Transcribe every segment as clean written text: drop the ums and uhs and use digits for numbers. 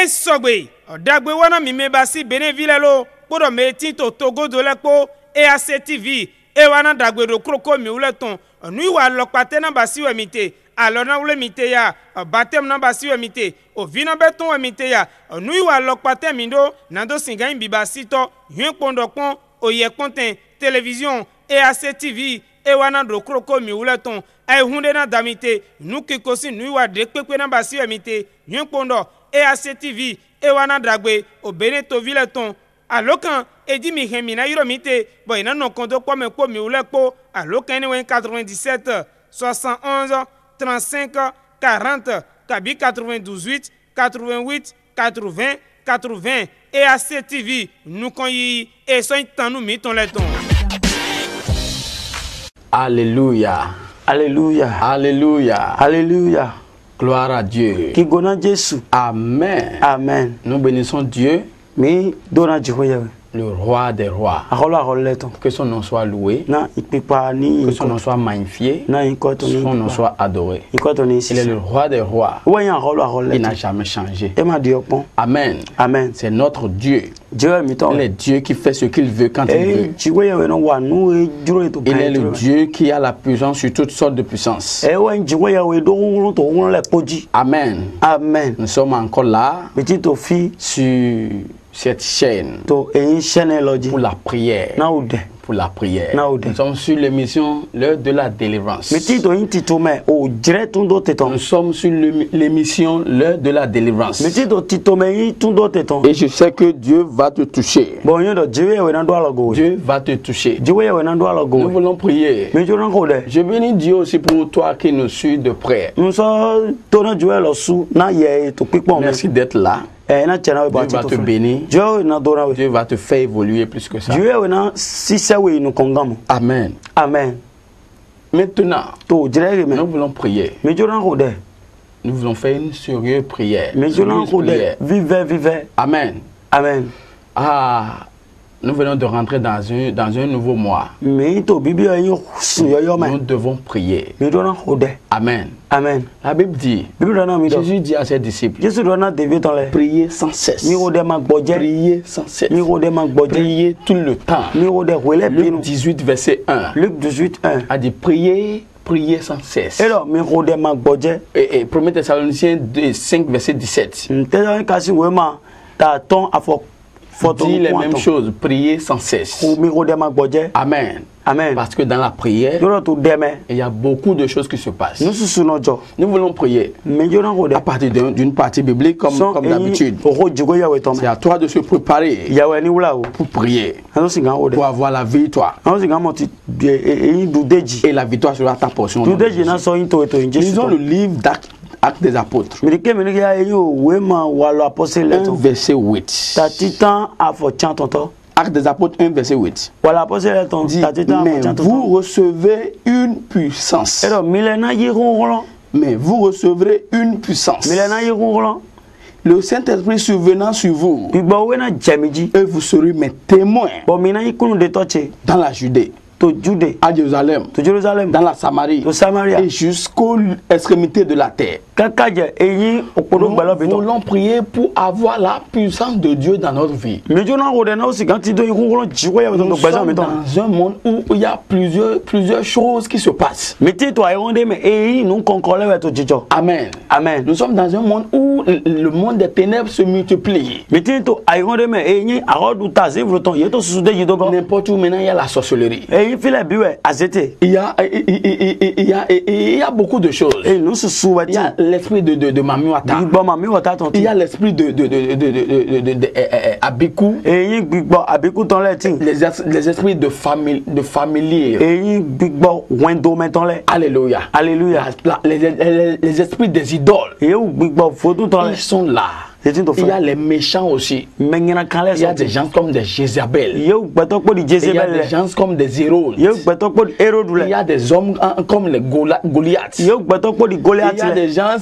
sogbe odagbe wana mi me basi Beneville lo podo me tinto Togo do lepo EAC TV e wana dagbe do kroko mi uleton nu wa lokpate na basi wemite alo na wule mite ya batem na basi wemite o vina beton wemite ya nu wa lokpate mi do na do singa bi basi to yen pondo pon oye konten télévision EAC TV e wana do kroko mi uleton ay hunde na damite nu kikosi nu wa de pepe na basi wemite yen pondo EAC TV e wana dragbe o Beneto Villeton alokan edi mi hemi na yiro mite bo ina no kondo po me po mi ulepo alokan ni 97 71 35 40 kabi 98 88 80 80 EAC TV nous kon yi e so tan nous mi ton leton. Alléluia. Alléluia. Alléluia. Alléluia. Gloire à Dieu. Qui gona Jésus. Amen. Amen. Nous bénissons Dieu, Mi dona Jehoyah. le roi des rois. Que son nom soit loué, Na ipipa ni que son nom soit magnifié, na ikoto que ni son nom soit adoré. ikoto ni Il est le roi des rois. Wanya holo Il n'a jamais changé. E ma diopon. Amen. Amen. C'est notre Dieu. Dieu mi ton. Il est Dieu qui fait ce qu'il veut quand il veut. Jehoyah no wa nu e juro to. Il est le Dieu qui a la puissance sur toutes sortes de puissances. E wan Jehoyah we do won to won le poji. Amen. Amen. Nous sommes encore là Mi ti to fi sur cette chaîne to e chaîne loji. pour la prière. Na ude. Pour la prière. Naude. Nous sommes sur l'émission L'heure de la délivrance. Mi ti to inti to me o jire tun do teton. Nous sommes sur l'émission L'heure de la délivrance. Mi ti to tito me yi tun do teton. Et je sais que Dieu va te toucher. Bon yo do Jehoyah we na do alogo. Dieu va te toucher. Jehoyah we na do alogo. Nous voulons prier. Mi jo na ko de. Je bénis Dieu aussi pour toi qui nous suis de près. Nso to na Jehoyah lo su na ye to pipon. Merci d'être là. Na chana we ba Dieu va ti te to. bénir. Jehoyah na do na we. Dieu va te faire évoluer plus que ça. Jehoyah we na sisa we no kongamo. Amen. Amen. Maintenant, To jire me. nous voulons prier. Mi jo na ko de. Nous voulons faire une sérieuse prière. Mi jo na Sérieuse ko de. prière. Vive. Amen. Amen. Ah, nous venons de rentrer dans un nouveau mois. Mi to bibi yo su yo me. Nous devons prier. Mi jo na ko de. Amen. Amen. La Bible dit, Bibi do na mi do. Jésus dit à ses disciples, Jésus do na devie ton le. priez sans cesse. Mi ko de ma gboje. Priez sans cesse. Mi ko de ma gboje. Priez tout le temps. Mi ko de wele Luc pinu. 18, verset 1 Luc 18:1. a dit, priez sans cesse. Elo mi ko de ma gboje. Et 1 Thessaloniciens 5, verset 17 Nteza kasi wema ta ton afo photo dit les mêmes choses, priez sans cesse. mi ko de ma gboje. Amen. Amen. Parce que dans la prière, Joro to deme. il y a beaucoup de choses qui se passent. Nu susu no jo. Nous voulons prier Me jona ko de. à partir d'une partie biblique comme d'habitude. Ko jigo ya we to C'est me. à toi de se préparer Ya we ni wula o. pour prier, Ano singa o de. pour avoir la victoire. Ano singa mo ti e du deji. Et la victoire sera ta portion. Du deji na so into to inje. Lisons le livre d'Actes des Apôtres, Mi ke mi ya yo wema walo apostle 1 to. verset 8. Ta titan afo chantonto. Actes des Apôtres 1 verset 8. Wala apostle ton Dit, ta titan mais afo chantonto. vous recevez une puissance. Elo milena yi ronron. Mais vous recevrez une puissance. Milena yi ronron. Le Saint-Esprit survenant sur vous, Igbo we na jamiji. et vous serez mes témoins Bo mina yi kunu de toche. dans la Judée, To Jude. à Jérusalem, To Jerusalem. dans la Samarie To Samaria. et jusqu'aux extrémités de la terre. Kakaje eyi okpodo gbalo Nous beto. voulons prier pour avoir la puissance de Dieu dans notre vie. Mejo na ko de na o si kan ti do ihunro jiwo ya beto Nous gbaza sommes meto. dans un monde où il y a plusieurs choses qui se passent. Meti to ayironde me eyi nu konkole we to jijo. Amen. Amen. Nous sommes dans un monde où le monde des ténèbres se multiplie. Meti to ayironde me eyi arodu ta se vroton ye to susu de jidogo. N'importe où maintenant il y a la sorcellerie. Eyi file biwe azete. Il y a beaucoup de choses. Eyi nu susu Il wati. y a l'esprit de Mamiwata. Igbo ma mi wata ton Il ti. y a l'esprit de Abiku. Eyi gbigbo abiku ton le tin. Les esprits de familier. Eyi gbigbo wendo meton le. Alléluia. Alléluia. Les esprits des idoles. Eyi gbigbo fodu ton le. Ils sont là. C'est une Il y a les méchants aussi. Mengena kanle Il y a des gens comme des Jézabel. Yo gbeto po di Il y a Jezebel. des gens comme des Hérode. Yo gbeto po di Herod Il y le. a des hommes comme les Goliath. Yo gbeto po di Il Goliath y a le. des gens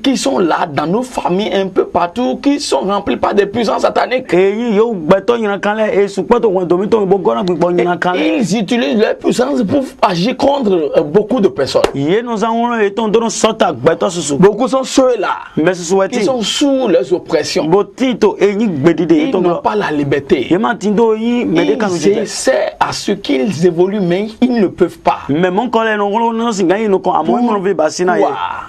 qui sont là dans nos familles un peu partout, qui sont remplis par des puissances sataniques. Eyi yo gbeto nyina kanle e supoto won domi to bo gona gbigbo nyina kanle. Ils utilisent leur puissance pour agir contre beaucoup de personnes. Ye no za won e ton do sota gbeto susu. Beaucoup sont ceux-là Me susu qui weti. sont sous le les oppressions. botito enyi gbedide Ils n'ont to pas la liberté. yema tindo yi mede kanu Ils jete essaient à ce qu'ils évoluent, mais ils ne peuvent pas. mais mon kole no ngolo no singa yi no ko amo ngolo ve basina ye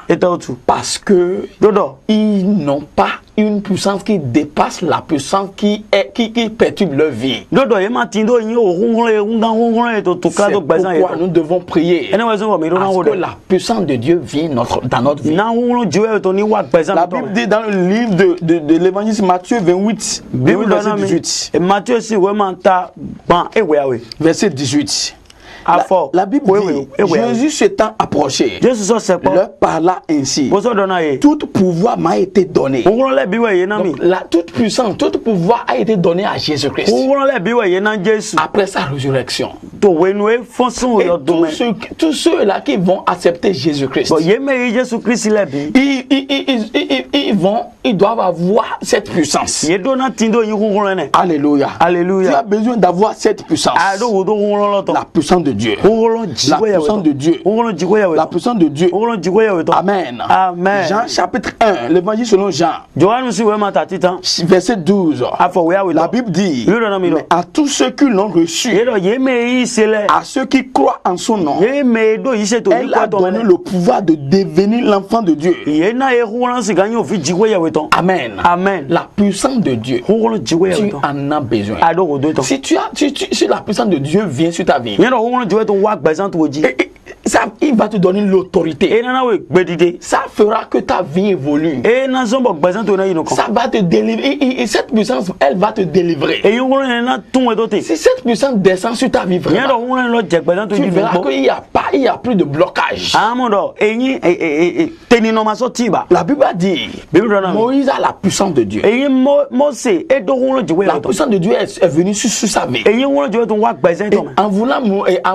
etautu Parce que dodo ils n'ont pas une puissance qui dépasse la puissance qui perturbe leur vie. dodo yema tindo yi o ngolo e ngolo e to tuka C'est do bazan ye pourquoi nous devons prier. ene wezo ko mi do na Parce wo que de la puissance de Dieu vient dans notre vie. na ngolo jiwe to ni wa bazan La to Bible dit dans le livre de l'évangile Matthieu 28, Bible verset dona mi 18. e Matthieu si we manta ban e we awe Verset 18. afo La Bible dit, Jésus s'étant approché, Jésus so se po leur parla ainsi. bo so dona ye Tout pouvoir m'a été donné. ngolo le biwe ye na mi Donc, toute puissance, tout pouvoir a été donné à Jésus-Christ. ngolo le biwe ye na Jésus Après sa résurrection. to wenu e fonson Et yo do me tous ceux-là qui vont accepter Jésus-Christ, bo ye me Jésus Christ le bi ils doivent avoir cette puissance. ye do na tindo yi ngolo ne Alléluia. Tu as Alléluia besoin d'avoir cette puissance. ado wo do ngolo to La puissance de Dieu. ngolo La jiwe ya puissance de Dieu. ngolo jiwe ya La puissance de Dieu. ngolo jiwe ya to Amen. Amen. Jean chapitre 1, l'évangile selon Jean, Johannu si we mata titan verset 12. afo we awe La Bible dit, Lui donne un million. mais à tous ceux qui l'ont reçu, ye do ye me yi sele à ceux qui croient en son nom, ye me do yi se to ni elle kwa a to donné me le pouvoir de devenir l'enfant de Dieu. ye na ye ngolo si ganyo fi jiwe ya we to Amen. Amen. La puissance de Dieu, ngolo jiwe ya we tu to en as besoin. ado wo do to Si si la puissance de Dieu vient sur ta vie, ye do ngolo jiwe to wa gbezan to ji ça, il va te donner l'autorité. e na we gbedide Ça fera que ta vie évolue. e na zombo gbezan to na yi no ko Ça va te délivrer. Et cette puissance, elle va te délivrer. e ngolo ne na tun we to te Si cette puissance descend sur ta vie, ye do vraiment, ngolo lo je gbezan to tu ji verras no qu'il n'y a pas, il y a plus de blocage. amondo eyin teni no maso tiba La Bible a dit, Bible do na mi Moïse a la puissance de Dieu. eyin Mose e do ngolo jiwe La ya to puissance de Dieu est venue sur sa vie. eyin ngolo jiwe to wa gbezan Et to me en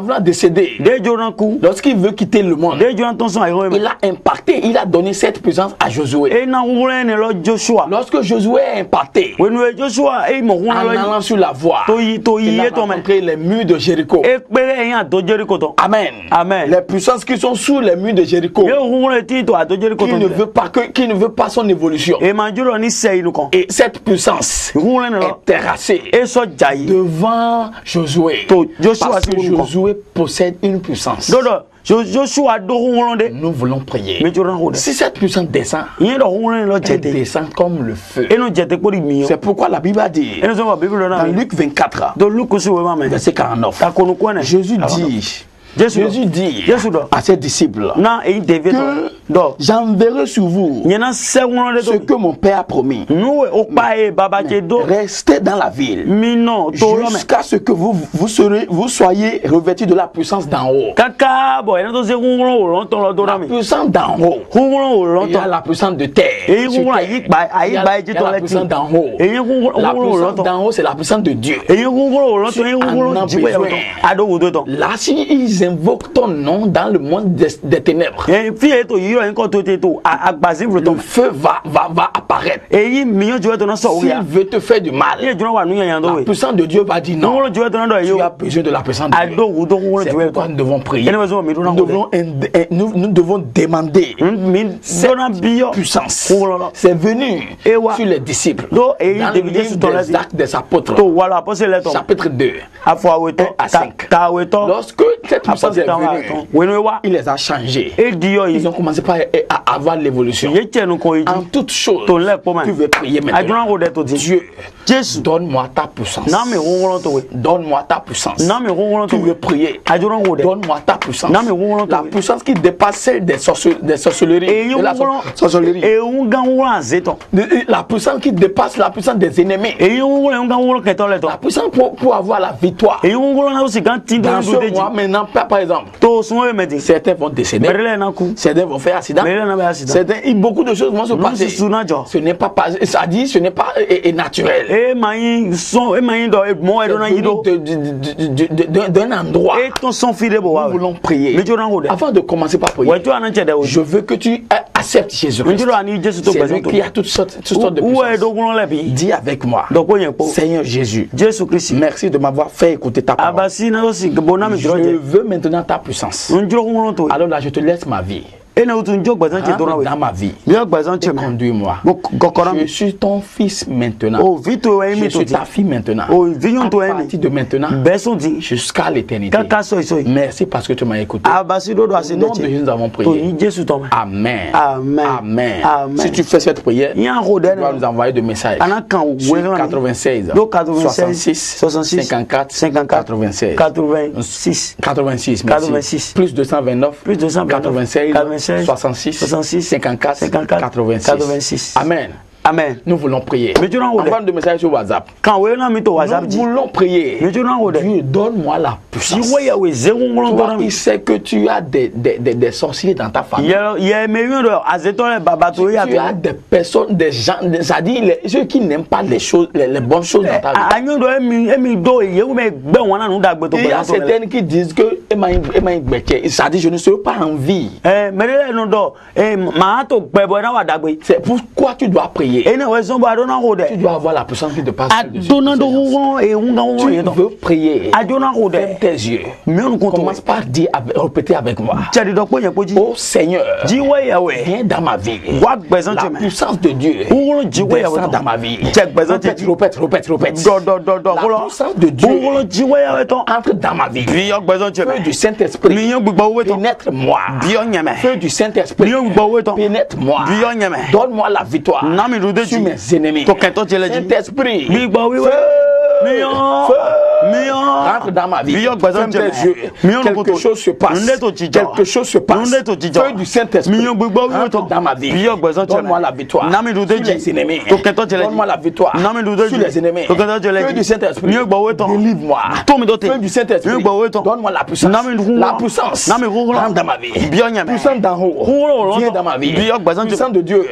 voulant décéder, de joran ku lorsqu'il veut quitter le monde, de joran ton son ayo il a impacté, il a donné cette puissance à Josué. e na ngolo ne lo Joshua Lorsque Josué a impacté, wenu e Joshua e mo en ngolo lo allant sur la voie, to yi il a e to me rencontré les murs de Jéricho. e pere eyin ato Jericho to Amen. Amen. Les puissances qui sont sous les murs de Jéricho, ye ngolo ti to ato Jericho qui to qui ne veut pas son évolution. e ma juro ni sei no ko Et cette puissance ngolo ne lo est terrassée e so jai devant Josué. To Joshua Parce que si ko Josué possède une puissance. dodo Joshua do ngolo de Nous voulons prier. me juro ngolo Si cette puissance descend, ye do ngolo ne lo elle jete descend comme le feu. e no jete ko di mi C'est pourquoi la Bible a dit, e no so ba Bible na dans mi Luc 24, do Luke so we ma me verset 49, ta ko no ko ne Jésus dit Jésus dit Jésus do à ses disciples, na e David do j'enverrai sur vous nyena se ngolo de ce do que mon Père a promis. nous o pa e baba ke do Restez dans la ville mi no to lo me jusqu'à ce que vous soyez revêtus de la puissance d'en haut. kaka bo ena to se ngolo o lo to lo do na La mi puissance d'en haut. ngolo o lo Il y to a la puissance de terre. e sur ngolo terre. ayi ba Il y a je to la le puissance ti d'en haut. e ngolo La o lo puissance to d'en haut, c'est la puissance de Dieu. e ngolo o lo to e ngolo en as jiwe besoin. ado wo do to Là, s'ils invoquent ton nom dans le monde des ténèbres, e fi e to yiro en ko to te to agbazi vro to le feu va apparaître. e yi mi yo jiwe to na so S'il ya veut te faire du e mal, juro wa nu yan do la we puissance de Dieu va dire non. ngolo jiwe to na do Tu yo as besoin de la puissance de Dieu. ado wo do ngolo C'est jiwe to pourquoi nous devons prier. ene wezo mi do na Nous ngolo devons, nous devons demander mi do na biyo puissance. ngolo lo C'est venu Ewa. sur les disciples. Do, et Dans il le devait livre se tourner des Actes des Apôtres, to wala apostle to chapitre 2. afo aweto à 5. ta aweto Lorsque cette puissance est venue, wenu wa il les a changés. e diyo Ils yi ont commencé à avoir l'évolution. ye chenu ko yi En toutes choses, to le po man tu veux prier aduna maintenant. ko de to di Dieu, Jesus donne-moi ta puissance. na me ngolo to we Donne-moi ta puissance. na me ngolo to Tu veux prier. aduna ko de Donne-moi ta puissance. Na me ngolo to La we. puissance qui dépasse celle des sorcelleries. e yi de la ngolo sorcellerie. e unga ngolo azeto La puissance qui dépasse la puissance des ennemis. e yi ngolo unga ngolo ke to le to La puissance pour avoir la victoire. e yi ngolo na usi kan tindo Dans ndo de ce mois maintenant, par exemple, to so e medi certains vont décéder. merele na ku Certains vont faire accident. merele na ba accident Certains, beaucoup de choses vont se passer. si suna jo Ce n'est pas, ça dit, ce n'est pas naturel. e mayi so e mayi do e mo e do na C'est yido venu d'un endroit. e to son fide bo wa Nous voulons prier. me jona ko de Avant de commencer par prier, we to anan che de o je veux que tu acceptes me Jésus-Christ. jiro ani Jesus to C'est gbazo lui to qui a toutes sortes de u e puissances. do ngolo le bi Dis avec moi, do ko yen po Seigneur Jésus, Jesus Christ merci de m'avoir fait écouter ta parole. abasi na so si bona me Je jiro je veux maintenant ta puissance. un jiro ngolo to Alors là, je te laisse ma vie. Et nous tu njok bazan che dona we. Dans ma vie. Yo bazan che ma. Conduis-moi. Je suis ton fils maintenant. Oh vito Je suis ta fille maintenant. Oh vision to à partir de maintenant. Beson di Jusqu'à l'éternité. Merci parce que tu m'as écouté. Ah bah si do do Au nom de Jésus nous avons prié. Amen. Amen. Amen. Amen. Si tu fais cette prière, tu dois nous envoyer des messages. Sur 96 66 54 86 86 plus 229 96 66 54 86. Amen. Amen. Nous voulons prier. Envoie des messages sur WhatsApp. Nous voulons prier. Dieu, donne-moi la puissance. Toi, il sait que tu as des sorciers dans ta famille. Tu as des personnes, des gens, c'est-à-dire ceux qui n'aiment pas les choses, les bonnes choses dans ta vie. Il y a certaines qui disent que c'est-à-dire je ne serai pas en vie. C'est pourquoi tu dois prier. Tu dois avoir la puissance qui te passe. Tu veux prier. Ferme tes yeux. Commence par dire, répéter avec moi. Oh Seigneur, viens dans ma vie. La puissance de Dieu descend dans ma vie. Répète. La puissance de Dieu entre dans ma vie. Feu du Saint-Esprit, pénètre-moi. Feu du Saint-Esprit, pénètre-moi. Donne-moi la victoire sur mes ennemis. Saint-Esprit, rentre dans ma vie. Ferme tes yeux. Quelque chose se passe. Quelque chose se passe. Feu du Saint-Esprit, rentre dans ma vie. Donne-moi la victoire sur les ennemis. Donne-moi la victoire sur les ennemis. Feu du Saint-Esprit, délivre-moi. Feu du Saint-Esprit, donne-moi la puissance. La puissance rentre dans ma vie. Puissance d'en haut, viens dans ma vie. Puissance de Dieu,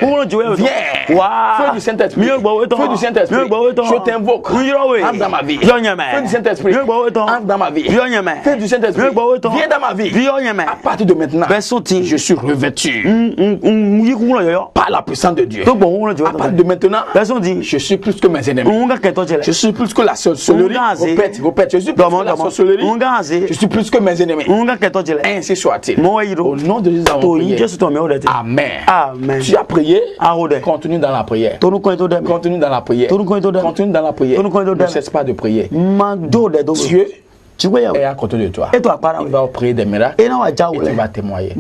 viens. Feu du Saint-Esprit, feu du Saint-Esprit, je t'invoque. Rentre dans ma vie. Feu du Saint-Esprit, entre dans ma vie. Feu du Saint-Esprit, viens dans ma vie. À partir de maintenant, je suis revêtu par la puissance de Dieu. À partir de maintenant, je suis plus que mes ennemis. Je suis plus que la sorcellerie. Répète, je suis plus que la sorcellerie. Je suis plus que mes ennemis. Ainsi soit-il. Au nom de Jésus, nous avons prié. Amen. Tu as prié. Continue dans la prière. Continue dans la prière. Continue dans la prière. Ne cesse pas de prier. Dieu est à côté de toi. Il va prier des miracles et tu vas témoigner.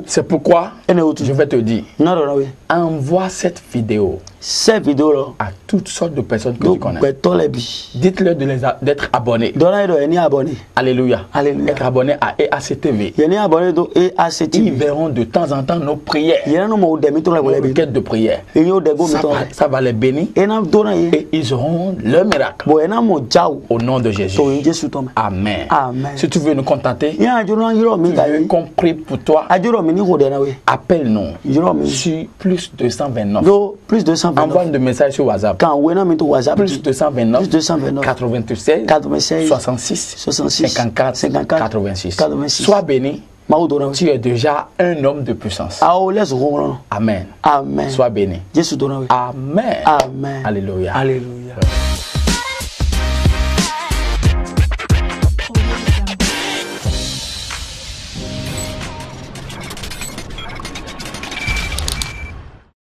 C'est pourquoi je vais te dire, envoie cette vidéo à toutes sortes de personnes que tu connais. Dites-leur d'être abonnés. Alléluia. Être abonné à EACTV. Ils verront de temps en temps nos prières. Nos requêtes de prière. Ça va les bénir et ils auront leur miracle. Au nom de Jésus. Amen. Si tu veux nous contacter, tu veux qu'on prie pour toi, appelle-nous sur plus 229. Envoie des messages sur WhatsApp. Plus 229 96 66 54 86. Sois béni. Tu es déjà un homme de puissance. Amen. Sois béni. Amen. Alléluia.